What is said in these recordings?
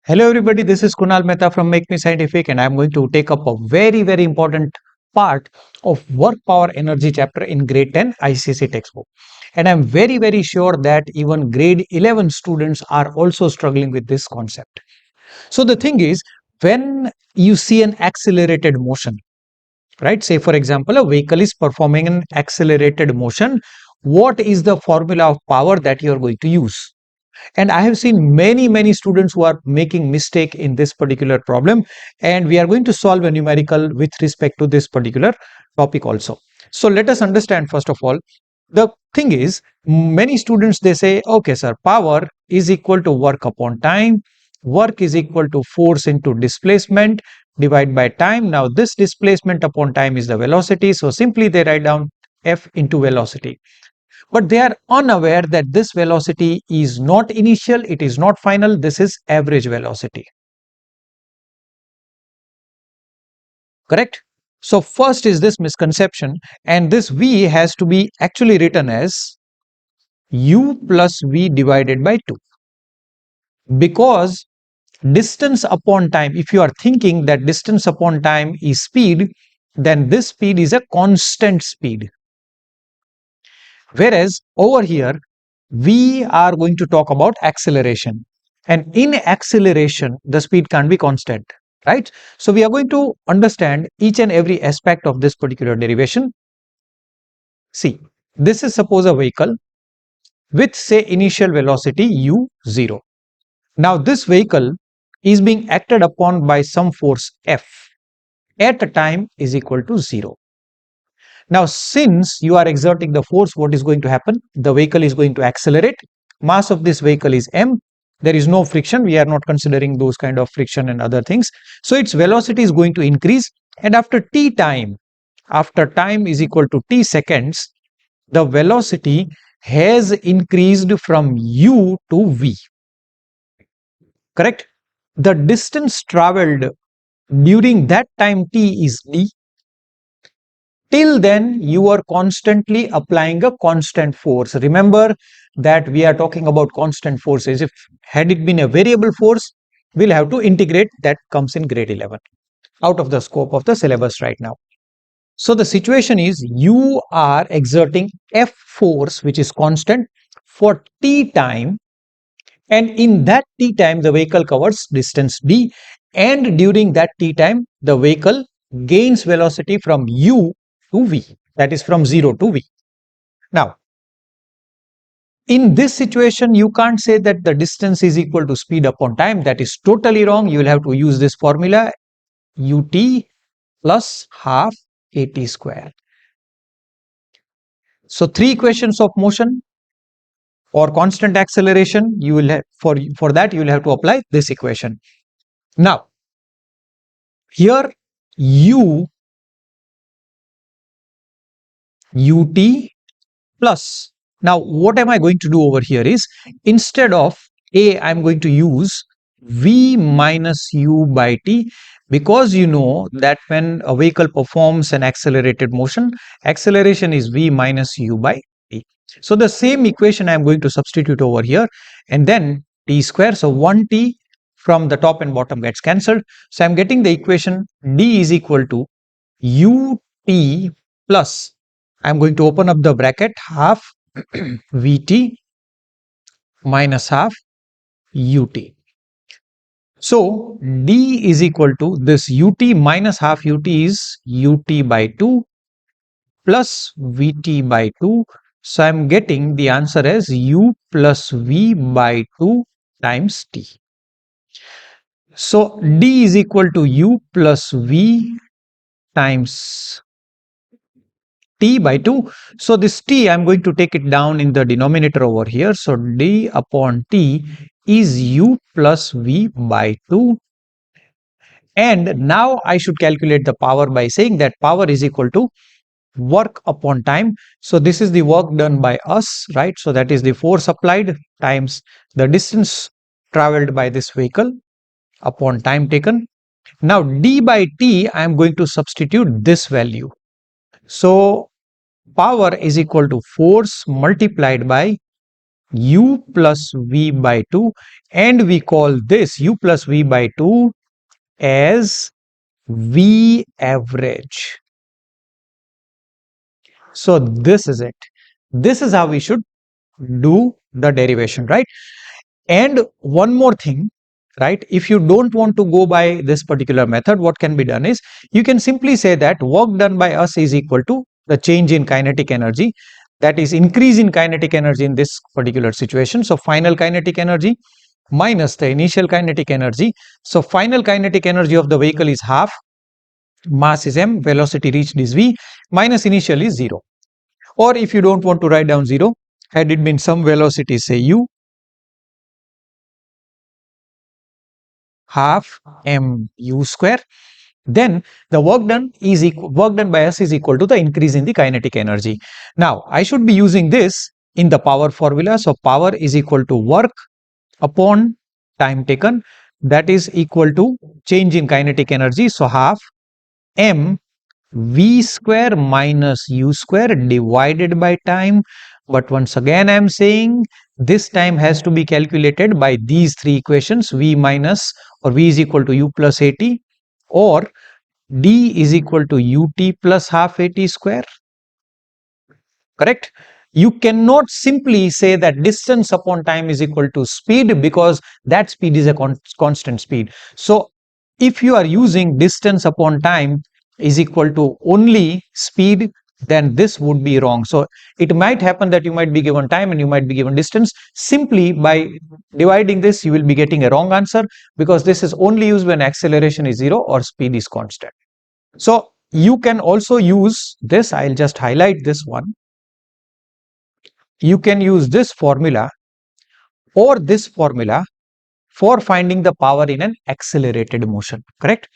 Hello everybody, this is Kunal Mehta from Make Me Scientific and I'm going to take up a very important part of work power energy chapter in grade 10 ICC textbook. And I'm very sure that even grade 11 students are also struggling with this concept. So the thing is, when you see an accelerated motion, right? Say for example, a vehicle is performing an accelerated motion. What is the formula of power that you're going to use? And I have seen many students who are making mistake in this particular problem, and we are going to solve a numerical with respect to this particular topic also. So let us understand first of all, the thing is, many students they say, okay sir, power is equal to work upon time, work is equal to force into displacement divided by time. Now this displacement upon time is the velocity, so simply they write down F into velocity, but they are unaware that this velocity is not initial, it is not final, this is average velocity. Correct? So first is this misconception, and this V has to be actually written as U plus V divided by 2. Because distance upon time, if you are thinking that distance upon time is speed, then this speed is a constant speed. Whereas over here, we are going to talk about acceleration. And in acceleration, the speed can't be constant, right? So we are going to understand each and every aspect of this particular derivation. See, this is suppose a vehicle with say initial velocity u0. Now this vehicle is being acted upon by some force F at a time is equal to 0. Now, since you are exerting the force, what is going to happen? The vehicle is going to accelerate. Mass of this vehicle is m. There is no friction. We are not considering those kind of friction and other things. So its velocity is going to increase. And after after time is equal to t seconds, the velocity has increased from u to v. Correct? The distance traveled during that time t is d. Till then, you are constantly applying a constant force. Remember that we are talking about constant forces. If had it been a variable force, we'll have to integrate. That comes in grade 11, out of the scope of the syllabus right now. So the situation is you are exerting F force, which is constant, for t time, and in that t time the vehicle covers distance d, and during that t time the vehicle gains velocity from u to v, that is from 0 to v. Now in this situation you can't say that the distance is equal to speed upon time. That is totally wrong. You will have to use this formula ut plus half at square. So three equations of motion or constant acceleration, you will have for that you will have to apply this equation. Now here u ut plus, now what am I going to do over here is, instead of a I'm going to use v minus u by t, because you know that when a vehicle performs an accelerated motion, acceleration is v minus u by t. So the same equation I'm going to substitute over here, and then t square, so 1t from the top and bottom gets cancelled. So I'm getting the equation d is equal to ut plus, I'm going to open up the bracket, half Vt minus half Ut. So d is equal to this Ut minus half Ut is Ut by 2 plus Vt by 2. So I'm getting the answer as U plus V by 2 times t. So d is equal to U plus V times t by 2. So this t, I'm going to take it down in the denominator over here. So d upon t is u plus v by 2. And now I should calculate the power by saying that power is equal to work upon time. So this is the work done by us, right? So that is the force applied times the distance traveled by this vehicle upon time taken. Now d by t, I am going to substitute this value. So power is equal to force multiplied by U plus V by 2, and we call this U plus V by 2 as V average. So this is it. This is how we should do the derivation, right? And one more thing, right? If you don't want to go by this particular method, what can be done is you can simply say that work done by us is equal to the change in kinetic energy, that is increase in kinetic energy in this particular situation. So final kinetic energy minus the initial kinetic energy. So final kinetic energy of the vehicle is half, mass is m, velocity reached is v, minus initial is 0. Or if you don't want to write down 0, had it been some velocity, say u, half mu square, then the work done by us is equal to the increase in the kinetic energy. Now I should be using this in the power formula. So power is equal to work upon time taken, that is equal to change in kinetic energy. So half m v square minus u square divided by time. But once again I am saying this time has to be calculated by these three equations: v minus, or v is equal to u plus at, or d is equal to ut plus half at square. Correct? You cannot simply say that distance upon time is equal to speed, because that speed is a constant speed. So if you are using distance upon time is equal to only speed, then this would be wrong. So it might happen that you might be given time and you might be given distance. Simply by dividing this, you will be getting a wrong answer, because this is only used when acceleration is 0 or speed is constant. So you can also use this. I'll just highlight this one. You can use this formula or this formula for finding the power in an accelerated motion. Correct?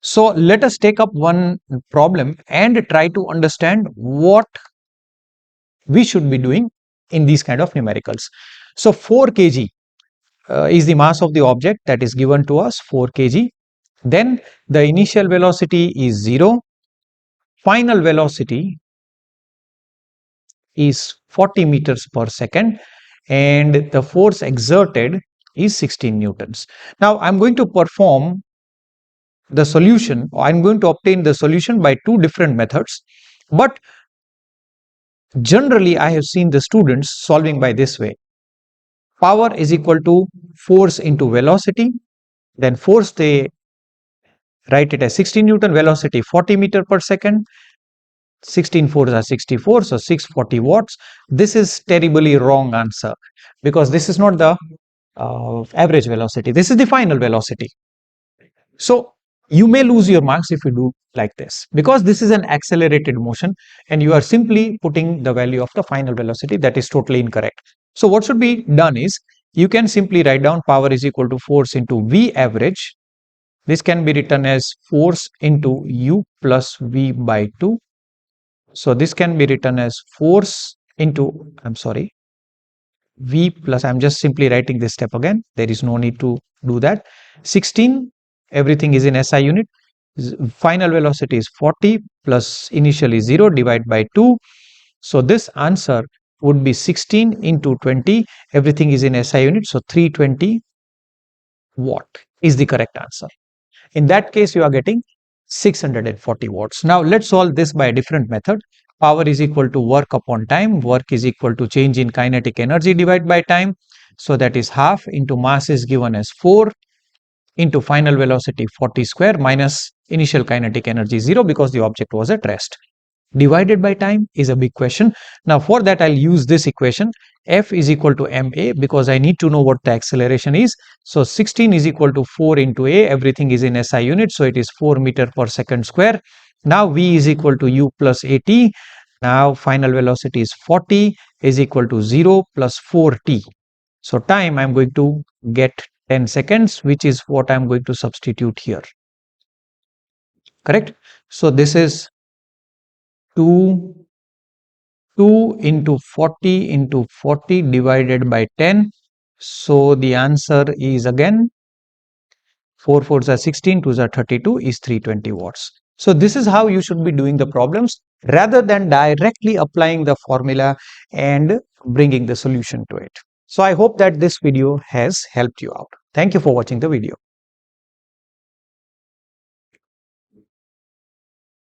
So let us take up one problem and try to understand what we should be doing in these kind of numericals. So 4 kg is the mass of the object that is given to us, 4 kg. Then the initial velocity is 0. Final velocity is 40 meters per second, and the force exerted is 16 newtons. Now I'm going to perform the solution, or I'm going to obtain the solution by two different methods, but generally I have seen the students solving by this way: power is equal to force into velocity, then force they write it as 16 newton, velocity 40 meter per second, 16 fours are 64, so 640 watts. This is terribly wrong answer, because this is not the average velocity, this is the final velocity. So you may lose your marks if you do like this, because this is an accelerated motion and you are simply putting the value of the final velocity. That is totally incorrect. So what should be done is you can simply write down power is equal to force into V average. This can be written as force into U plus V by 2. So this can be written as force into, V plus, I'm just simply writing this step again. There is no need to do that. 16, everything is in SI unit. Final velocity is 40 plus initially 0 divided by 2. So this answer would be 16 into 20. Everything is in SI unit. So 320 watt is the correct answer. In that case, you are getting 640 watts. Now let's solve this by a different method. Power is equal to work upon time. Work is equal to change in kinetic energy divided by time. So that is half into mass is given as 4 into final velocity 40 square minus initial kinetic energy 0, because the object was at rest. Divided by time is a big question. Now for that I'll use this equation. F is equal to ma, because I need to know what the acceleration is. So 16 is equal to 4 into a, everything is in SI unit, so it is 4 meter per second square. Now V is equal to U plus at. Now final velocity is 40 is equal to 0 plus 4t. So time I'm going to get 10 seconds, which is what I'm going to substitute here. Correct? So this is 2 into 40 divided by 10. So the answer is again 4 fours are 16, 2s are 32, is 320 watts. So this is how you should be doing the problems, rather than directly applying the formula and bringing the solution to it. So I hope that this video has helped you out. Thank you for watching the video.